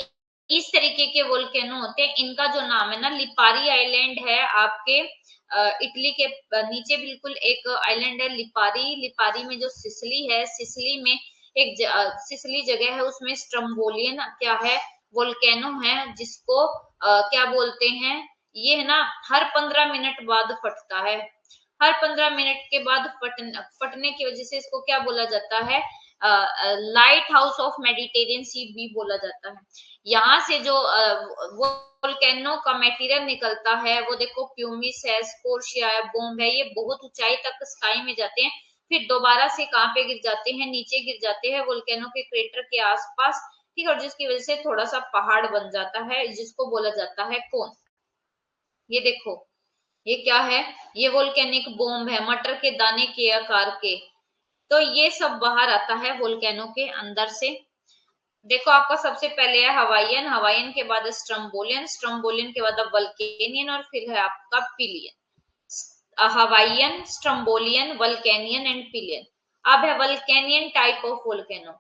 इस तरीके के वोल्केनो होते हैं, इनका जो नाम है ना, लिपारी आइलैंड है आपके इटली के नीचे बिल्कुल एक आइलैंड है लिपारी। लिपारी में जो सिसिली है, सिसिली में एक सिसिली जगह है, उसमें स्ट्रम्बोलियन क्या है, वोल्केनो है, जिसको क्या बोलते हैं, ये है ना, हर 15 मिनट बाद फटता है। हर 15 मिनट के बाद फटने की वजह से इसको क्या बोला जाता है, लाइट हाउस ऑफ मेडिटेरियन सी भी बोला जाता है। यहाँ से जो वोल्केनो का मटेरियल निकलता है, वो देखो प्यूमिस है, स्कोर्शिया है, बोम्ब है, ये बहुत ऊंचाई तक स्काई में जाते हैं। फिर दोबारा से कहाँ पे गिर जाते हैं, नीचे गिर जाते हैं वोल्केनो के क्रेटर के आसपास। ठीक है, और जिसकी वजह से थोड़ा सा पहाड़ बन जाता है, जिसको बोला जाता है कोन। ये देखो, ये क्या है, ये वोल्केनिक बॉम्ब है, मटर के दाने के आकार के। तो ये सब बाहर आता है वोल्केनो के अंदर से। देखो आपका सबसे पहले है हवाईयन, हवाईयन के बाद स्ट्रम्बोलियन, स्ट्रम्बोलियन के बाद वल्केनियन, और फिर है आपका Pelean. Hawaiian, Strombolian, Vulcanian and Pelean. अब है वल्केनियन टाइप ऑफ वोल्केनो।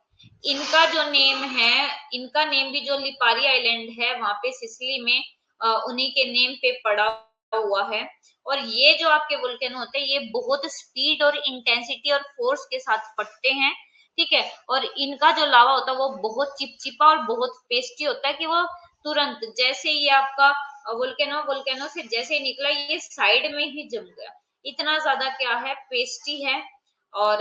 इनका जो नेम है, इनका नेम भी जो लिपारी आइलैंड है वहां पे सिसिली में, उन्हीं के नेम पे पड़ा हुआ है। और ये जो आपके वोल्केनो होते हैं, ये बहुत स्पीड और इंटेंसिटी और फोर्स के साथ फटते हैं। ठीक है, और इनका जो लावा होता है वो बहुत चिपचिपा और बहुत पेस्टी होता है, कि वो तुरंत जैसे ही आपका वोल्केनो वोल्केनो से जैसे ही निकला, ये साइड में ही जम गया। इतना ज्यादा क्या है, पेस्टी है। और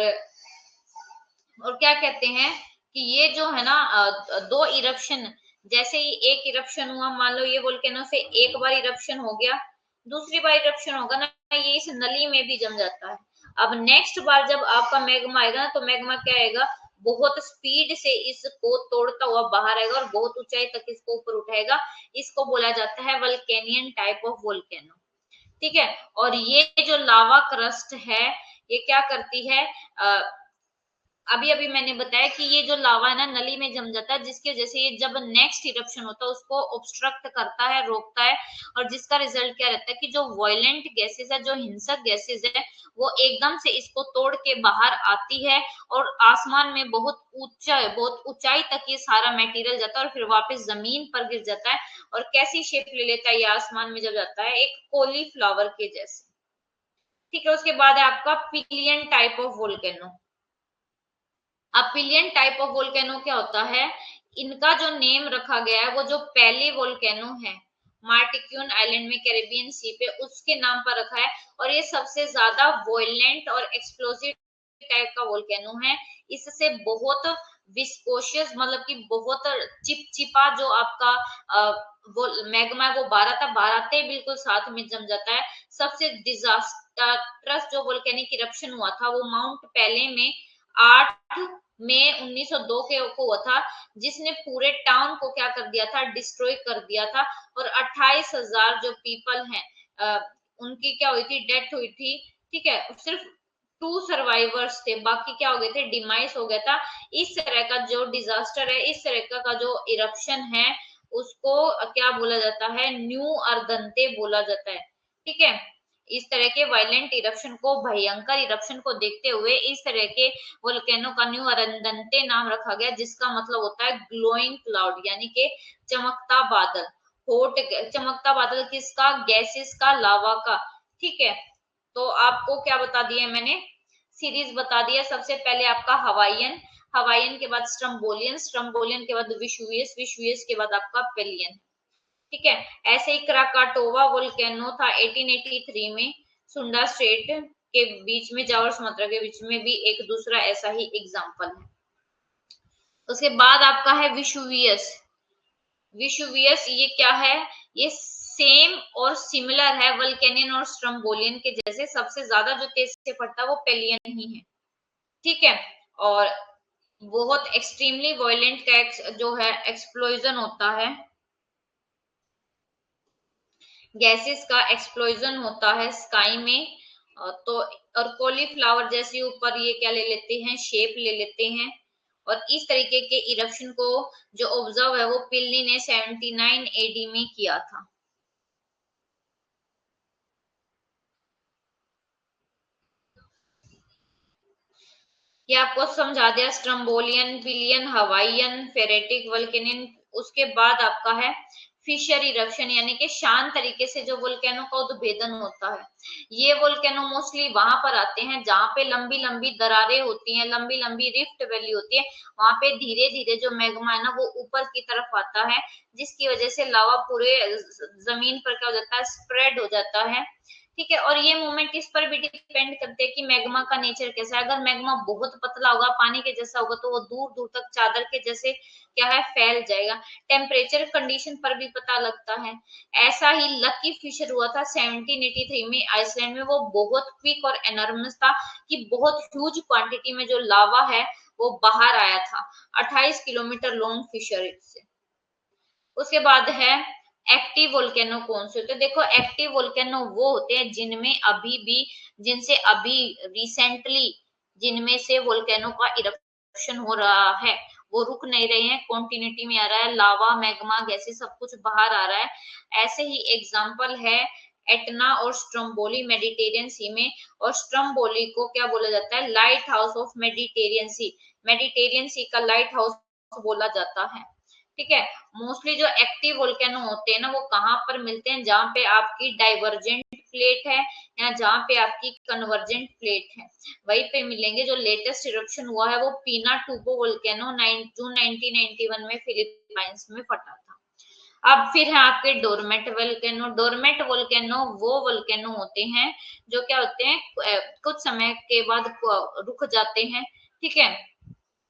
क्या कहते हैं कि ये जो है ना, दो इरप्शन, जैसे ही एक इरप्शन हुआ, मान लो ये वोल्केनो से एक बार इरप्शन हो गया, दूसरी बार इरप्शन होगा ना, ये इस नली में भी जम जाता है। अब नेक्स्ट बार जब आपका मैग्मा आएगा ना, तो मैग्मा क्या आएगा, बहुत स्पीड से इसको तोड़ता हुआ बाहर आएगा और बहुत ऊंचाई तक इसको ऊपर उठाएगा। इसको बोला जाता है वल्केनियन टाइप ऑफ वोल्केनो। ठीक है, और ये जो लावा क्रस्ट है, ये क्या करती है, अभी अभी मैंने बताया कि ये जो लावा है ना, नली में जम जाता है, जिसकी वजह से ये जब नेक्स्ट इरप्शन होता है उसको ऑब्स्ट्रक्ट करता है, रोकता है। और जिसका रिजल्ट क्या रहता है कि जो वायलेंट गैसेस है, जो हिंसक गैसेस है, वो एकदम से इसको तोड़ के बाहर आती है, और आसमान में बहुत ऊंचा, बहुत ऊंचाई तक ये सारा मटेरियल जाता है, और फिर वापस जमीन पर गिर जाता है। और कैसी शेप ले लेता है ये आसमान में जब जाता है, एक कॉलीफ्लावर के जैसे। ठीक है, उसके बाद है आपका पिलियन टाइप ऑफ वोल्केनो। अब पिलियन टाइप ऑफ वोल्केनो क्या होता है, इनका जो नेम रखा गया है, वो जो पहली वोल्केनो है मार्टिक्यून आइलैंड में कैरेबियन सी पे, उसके नाम पर रखा है। और ये सबसे ज्यादा वॉयलेंट और एक्सप्लोसिव टाइप का वोल्केनो है। इससे बहुत विस्कोशियस, मतलब कि बहुत चिपचिपा जो आपका वो मैग्मा है, वो बाराते बिल्कुल साथ में जम जाता है। सबसे डिजास्टरस जो वोल्केनिक इरप्शन हुआ था, वो माउंट पेले में 8 मई 1902 के को हुआ था, जिसने पूरे टाउन को क्या कर दिया था, डिस्ट्रॉय कर दिया था। और 28,000 जो पीपल हैं, उनकी क्या हुई थी, डेथ हुई थी। ठीक है, सिर्फ 2 सर्वाइवर्स थे, बाकी क्या हो गए थे, डिमाइस हो गया था। इस तरह का जो डिजास्टर है, इस तरह का जो इरप्शन है, उसको क्या बोला जाता है, न्यू अर्दंते बोला जाता है। ठीक है, इस तरह के वायलेंट इरप्शन को, भयंकर इरप्शन को देखते हुए इस तरह के वोल्केनो का न्यू अरंदंते नाम रखा गया, जिसका मतलब होता है ग्लोइंग क्लाउड, यानी कि चमकता बादल। हॉट, चमकता बादल किसका, गैसेस का, लावा का। ठीक है, तो आपको क्या बता दिया मैंने, सीरीज बता दिया। सबसे पहले आपका हवाईयन, हवाईयन के बाद स्ट्रम्बोलियन, स्ट्रम्बोलियन के बाद विशुवियस, विशुवियस के बाद आपका पेलियन। ठीक है, ऐसे ही क्राकाटोवा वोल्केनो था 1883 में, सुंडा स्ट्रेट के बीच में, जावा और सुमात्रा के बीच में भी एक दूसरा ऐसा ही एग्जाम्पल है। उसके बाद आपका है विशुवियस। विशुवियस ये क्या है, ये सेम और सिमिलर है वल्केनियन और स्ट्रम्बोलियन के जैसे, सबसे ज्यादा जो तेज से फटता है वो पेलियन ही है। ठीक है, और बहुत एक्सट्रीमली वायलेंट का जो है एक्सप्लोजन होता है, गैसेस का एक्सप्लोजन होता है स्काई में। तो और कॉलीफ्लावर जैसे ऊपर ये क्या ले लेते हैं, शेप ले लेते हैं। और इस तरीके के इरप्शन को जो ऑब्जर्व है वो पिल्ली ने 79 एडी में किया था। ये आपको समझा दिया, स्ट्रम्बोलियन, पिलियन, हवाईयन, फेरेटिक, वल्केनियन। उसके बाद आपका है फिशर इरप्शन, यानी कि शांत तरीके से जो वोल्केनो का उद्भेदन होता है। ये वोल्केनो मोस्टली वहां पर आते हैं जहां पे लंबी लंबी दरारें होती हैं, लंबी लंबी रिफ्ट वैली होती है। वहां पे धीरे धीरे जो मैग्मा है ना वो ऊपर की तरफ आता है, जिसकी वजह से लावा पूरे जमीन पर क्या हो जाता है, स्प्रेड हो जाता है। ठीक है, और ये मूवमेंट इस पर भी डिपेंड करते हैं कि मैग्मा का नेचर कैसा है। अगर मैग्मा बहुत पतला होगा, पानी के जैसा होगा, तो वो दूर दूर तक चादर के जैसे क्या है, फैल जाएगा। टेम्परेचर कंडीशन पर भी पता लगता है। ऐसा ही लकी फिशर हुआ था 1783 में आइसलैंड में। वो बहुत क्विक और एनर्मस था कि बहुत ह्यूज क्वांटिटी में जो लावा है वो बाहर आया था, 28 किलोमीटर लॉन्ग फिशर से। उसके बाद है एक्टिव वोल्केनो कौन से होते हैं। देखो, एक्टिव वोल्केनो वो होते हैं जिनमें अभी भी, जिनसे अभी रिसेंटली जिनमें से वोल्केनो का इरप्शन हो रहा है, वो रुक नहीं रहे हैं, कॉन्टिन्यूटी में आ रहा है, लावा मैग्मा गैसेस सब कुछ बाहर आ रहा है। ऐसे ही एग्जाम्पल है एटना और स्ट्रम्बोली मेडिटेरियन सी में। और स्ट्रम्बोली को क्या बोला जाता है, lighthouse of Mediterranean sea, Mediterranean sea का लाइट हाउस बोला जाता है। ठीक है, मोस्टली जो एक्टिव वोल्केनो होते हैं ना वो कहाँ पर मिलते हैं, जहाँ पे आपकी डाइवर्जेंट प्लेट है या जहाँ पे आपकी कन्वर्जेंट प्लेट है, वहीं पे मिलेंगे। जो लेटेस्ट इरप्शन हुआ है वो पीना टूबो वोल्केनो जून 1991 में फिलीपाइंस में फटा था। अब फिर है आपके डोरमेट वोल्केनो। डोरमेट वोल्केनो वो वोल्केनो होते हैं जो क्या होते हैं, कुछ समय के बाद रुक जाते हैं। ठीक है,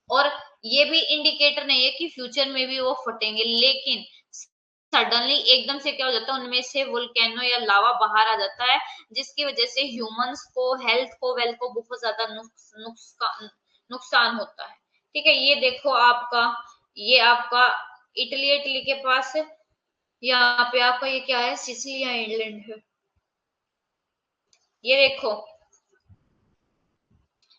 और ये भी इंडिकेटर नहीं है कि फ्यूचर में भी वो फटेंगे, लेकिन सडनली एकदम से क्या हो जाता है, उनमें से वोल्केनो या लावा बाहर आ जाता है, जिसकी वजह से ह्यूमंस को, हेल्थ को, वेल्थ को बहुत ज्यादा नुकसान होता है। ठीक है, ये देखो आपका, ये आपका इटली, इटली के पास यहाँ पे आपका ये क्या है, सिसिली आइलैंड है। ये देखो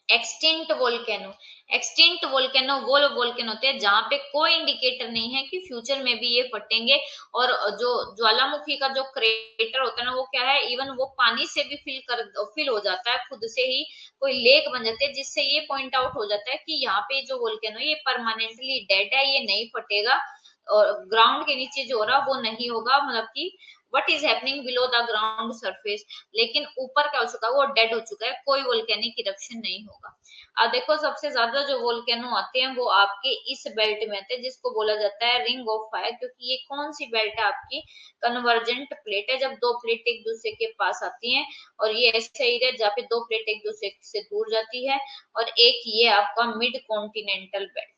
एक्सटिंक्ट वोल्केनो। एक्सटिंक्ट वोल्केनो वो वोल्केनो होते हैं जहां पे कोई इंडिकेटर नहीं है कि फ्यूचर में भी ये फटेंगे। और जो ज्वालामुखी का जो क्रेटर होता है ना वो क्या है, इवन वो पानी से भी फिल हो जाता है, खुद से ही कोई लेक बन जाते हैं, जिससे ये पॉइंट आउट हो जाता है कि यहाँ पे जो वोल्केनो ये परमानेंटली डेड है, ये नहीं फटेगा। और ग्राउंड के नीचे जो हो रहा वो नहीं होगा, मतलब कि what is happening below the ground surface. लेकिन ऊपर क्या हो चुका है, वो डेड हो चुका है, कोई वोल्केनिक इरप्शन नहीं होगा। अब देखो, सबसे ज्यादा जो वोल्केनो आते हैं वो आपके इस बेल्ट में आते हैं, जिसको बोला जाता है रिंग ऑफ फायर। क्योंकि ये कौन सी बेल्ट है आपकी, कन्वर्जेंट प्लेट है, जब दो प्लेट एक दूसरे के पास आती हैं। और ये ऐसा एरिया जहाँ पे दो प्लेट एक दूसरे से दूर जाती है। और एक ये आपका मिड कॉन्टिनेंटल बेल्ट।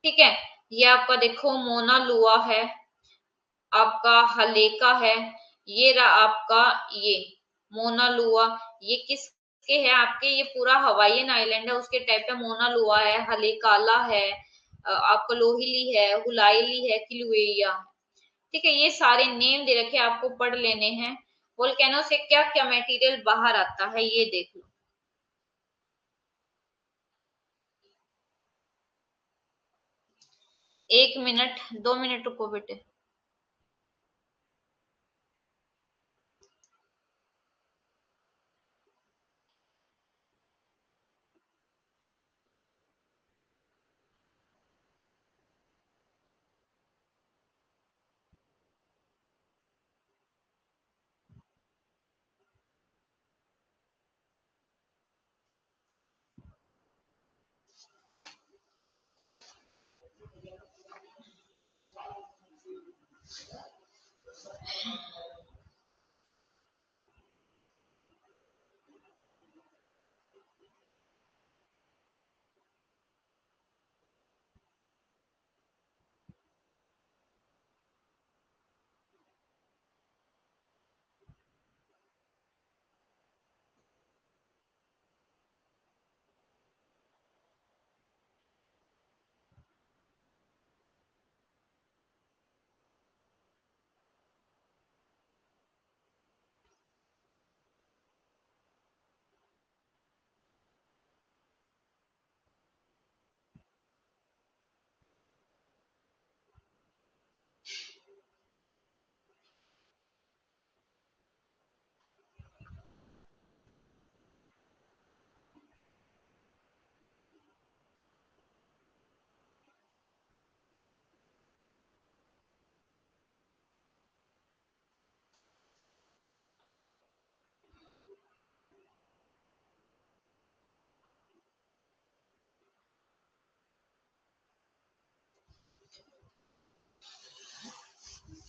ठीक है, ये आपका देखो मोना लुआ है, आपका हलेका है, ये रहा आपका ये मोना लुआ। ये किसके है आपके, ये पूरा हवाईयन आइलैंड है उसके टाइप का। मोना लुआ है, हलेकाला है, आपका लोहिली है, हुलाइली है, किलुएया। ठीक है, ये सारे नेम दे रखे आपको, पढ़ लेने हैं। वोल्केनो से क्या क्या मटेरियल बाहर आता है ये देख लो। 1 मिनट, 2 मिनट रुको बेटे।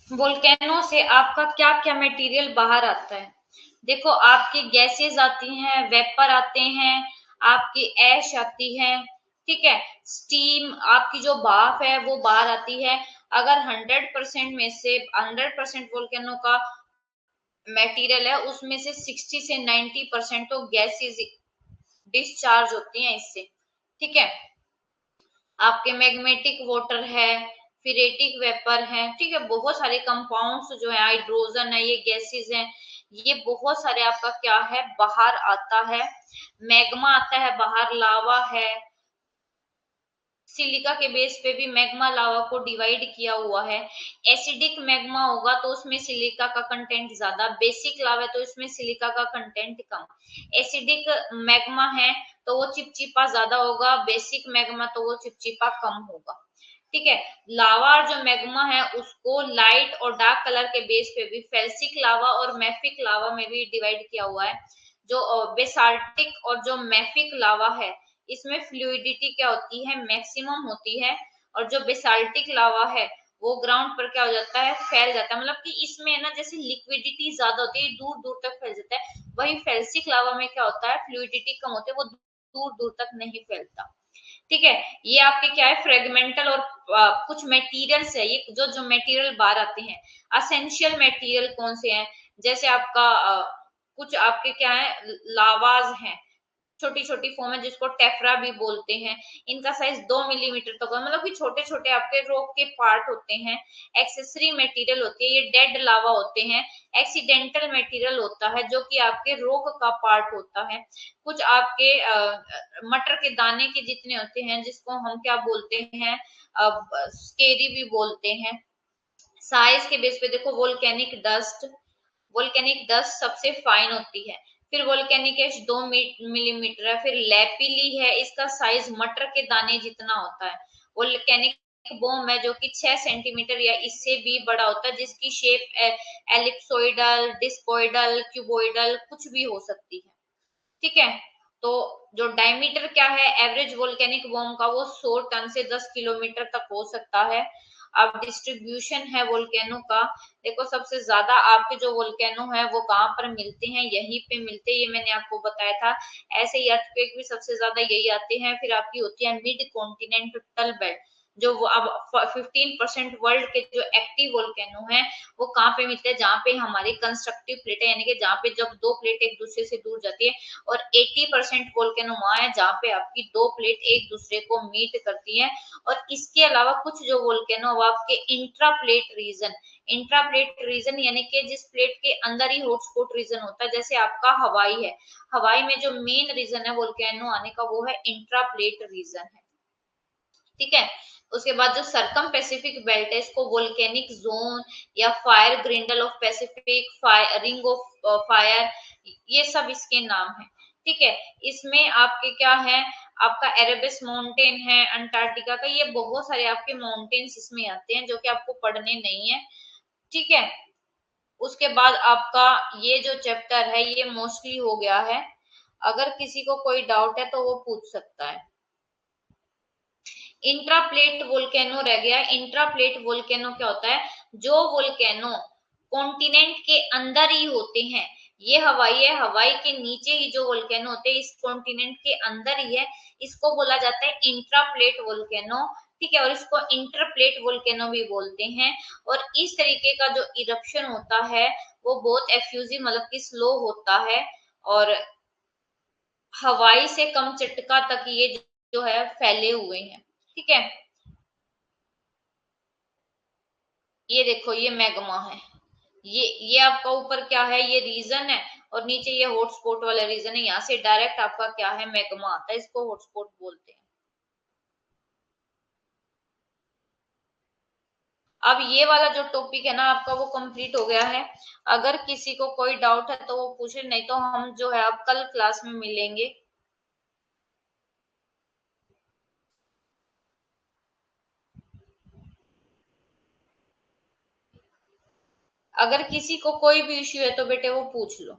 वोल्केनो से आपका क्या क्या मटेरियल बाहर आता है? देखो, आपकी गैसेस आती हैं, वेपर आते हैं, आपकी ऐश आती है, ठीक है, स्टीम, आपकी जो भाप है वो बाहर आती है। अगर 100% में से 100% वोल्केनो का मटेरियल है, उसमें से 60 से 90% तो गैसेस डिस्चार्ज होती हैं इससे, ठीक है। आपके मैग्नेटिक वाटर है, फिरेटिक वेपर है, ठीक है, बहुत सारे कंपाउंड्स जो है, हाइड्रोजन है, ये गैसेस हैं, ये बहुत सारे आपका क्या है बाहर आता है। मैग्मा आता है बाहर, लावा है, सिलिका के बेस पे भी मैग्मा लावा को डिवाइड किया हुआ है। एसिडिक मैग्मा होगा तो उसमें सिलिका का कंटेंट ज्यादा, बेसिक लावा है तो इसमें सिलिका का कंटेंट कम। एसिडिक मैग्मा है तो वो चिपचिपा ज्यादा होगा, बेसिक मैग्मा तो वो चिपचिपा कम होगा, ठीक है। लावा जो मैग्मा है उसको लाइट और डार्क कलर के बेस पे भी फेल्सिक लावा और मैफिक लावा में भी डिवाइड किया हुआ है। जो बेसाल्टिक और जो मैफिक लावा है, इसमें फ्लूइडिटी क्या होती है, मैक्सिमम होती है। और जो बेसाल्टिक लावा है वो ग्राउंड पर क्या हो जाता है, फैल जाता है, मतलब कि इसमें है ना जैसे लिक्विडिटी ज्यादा होती है, दूर दूर तक फैल जाता है। वही फेल्सिक लावा में क्या होता है, फ्लूइडिटी कम होती है, वो दूर दूर तक नहीं फैलता, ठीक है। ये आपके क्या है, फ्रेगमेंटल और कुछ मटेरियल्स है, ये जो जो मटेरियल बाहर आते हैं। असेंशियल मटेरियल कौन से हैं, जैसे आपका कुछ आपके क्या है, लावाज हैं, छोटी छोटी फॉर्म है जिसको टेफ्रा भी बोलते हैं। इनका साइज 2 मिलीमीटर तक होगा, मतलब कि छोटे छोटे आपके रॉक के पार्ट होते हैं। एक्सेसरी मटेरियल होती है, ये डेड लावा होते हैं। एक्सीडेंटल मटेरियल होता है जो कि आपके रॉक का पार्ट होता है। कुछ आपके मटर के दाने के जितने होते हैं, जिसको हम क्या बोलते हैं, स्केरी भी बोलते हैं। साइज के बेस पे देखो, वोल्केनिक डस्ट सबसे फाइन होती है। फिर वोल्केनिक एश 2 मिलीमीटर है। फिर लैपिली है, इसका साइज मटर के दाने जितना होता है। वोल्केनिक बॉम्ब है जो कि 6 सेंटीमीटर या इससे भी बड़ा होता है, जिसकी शेप एलिप्सोइडल, डिस्कोइडल, क्यूबोइडल कुछ भी हो सकती है, ठीक है। तो जो डायमीटर क्या है एवरेज वोल्केनिक बॉम्ब का, वो 100 टन से 10 किलोमीटर तक हो सकता है। अब डिस्ट्रीब्यूशन है वोल्केनो का, देखो सबसे ज्यादा आपके जो वोल्केनो है वो कहाँ पर मिलते हैं, यहीं पे मिलते हैं, ये मैंने आपको बताया था। ऐसे ही अर्थक्वेक भी सबसे ज्यादा यही आते हैं। फिर आपकी होती है मिड कॉन्टिनेंटल बेल्ट, जो वो अब 15% वर्ल्ड के जो एक्टिव वोल्केनो है वो कहाँ पे मिलते हैं, जहाँ पे हमारी कंस्ट्रक्टिव प्लेट है, यानी कि जहाँ पे जब दो प्लेट एक दूसरे से दूर जाती है। और 80% वोल्केनो वहां है जहाँ पे आपकी दो प्लेट एक दूसरे को मीट करती है। और इसके अलावा कुछ जो वोल्केनो आपके इंट्राप्लेट रीजन यानी कि जिस प्लेट के अंदर ही हॉटस्पॉट रीजन होता है, जैसे आपका हवाई है, हवाई में जो मेन रीजन है वोल्केनो आने का वो है इंट्राप्लेट रीजन है, ठीक है। उसके बाद जो सरकम पैसिफिक बेल्ट है, इसको वोल्केनिक जोन या fire girdle of Pacific, fire ring of fire, ये सब इसके नाम है, ठीक है। इसमें आपके क्या है, आपका एरेबस माउंटेन है, अंटार्कटिका का, ये बहुत सारे आपके माउंटेन्स इसमें आते हैं जो कि आपको पढ़ने नहीं है, ठीक है। उसके बाद आपका ये जो चैप्टर है ये मोस्टली हो गया है। अगर किसी को कोई डाउट है तो वो पूछ सकता है। इंट्राप्लेट वोल्केनो रह गया। इंट्राप्लेट वोल्केनो क्या होता है, जो वोल्केनो कॉन्टिनेंट के अंदर ही होते हैं, ये हवाई है, हवाई के नीचे ही जो वोल्केनो होते हैं इस कॉन्टिनेंट के अंदर ही है, इसको बोला जाता है इंट्राप्लेट वोल्केनो। ठीक है, और इसको इंटरप्लेट वोल्केनो भी बोलते हैं। और इस तरीके का जो इरप्शन होता है वो बहुत एफ्यूजिव मतलब कि स्लो होता है, और हवाई से कम चटका तक ये जो है फैले हुए हैं। ठीक है, ये देखो ये मैग्मा है, ये आपका ऊपर क्या है, ये रीजन है, और नीचे ये हॉटस्पॉट वाला रीजन है, यहाँ से डायरेक्ट आपका क्या है, मैग्मा आता है, इसको हॉटस्पॉट बोलते हैं। अब ये वाला जो टॉपिक है ना आपका वो कंप्लीट हो गया है। अगर किसी को कोई डाउट है तो वो पूछे, नहीं तो हम जो है अब कल क्लास में मिलेंगे। अगर किसी को कोई भी इश्यू है तो बेटे वो पूछ लो।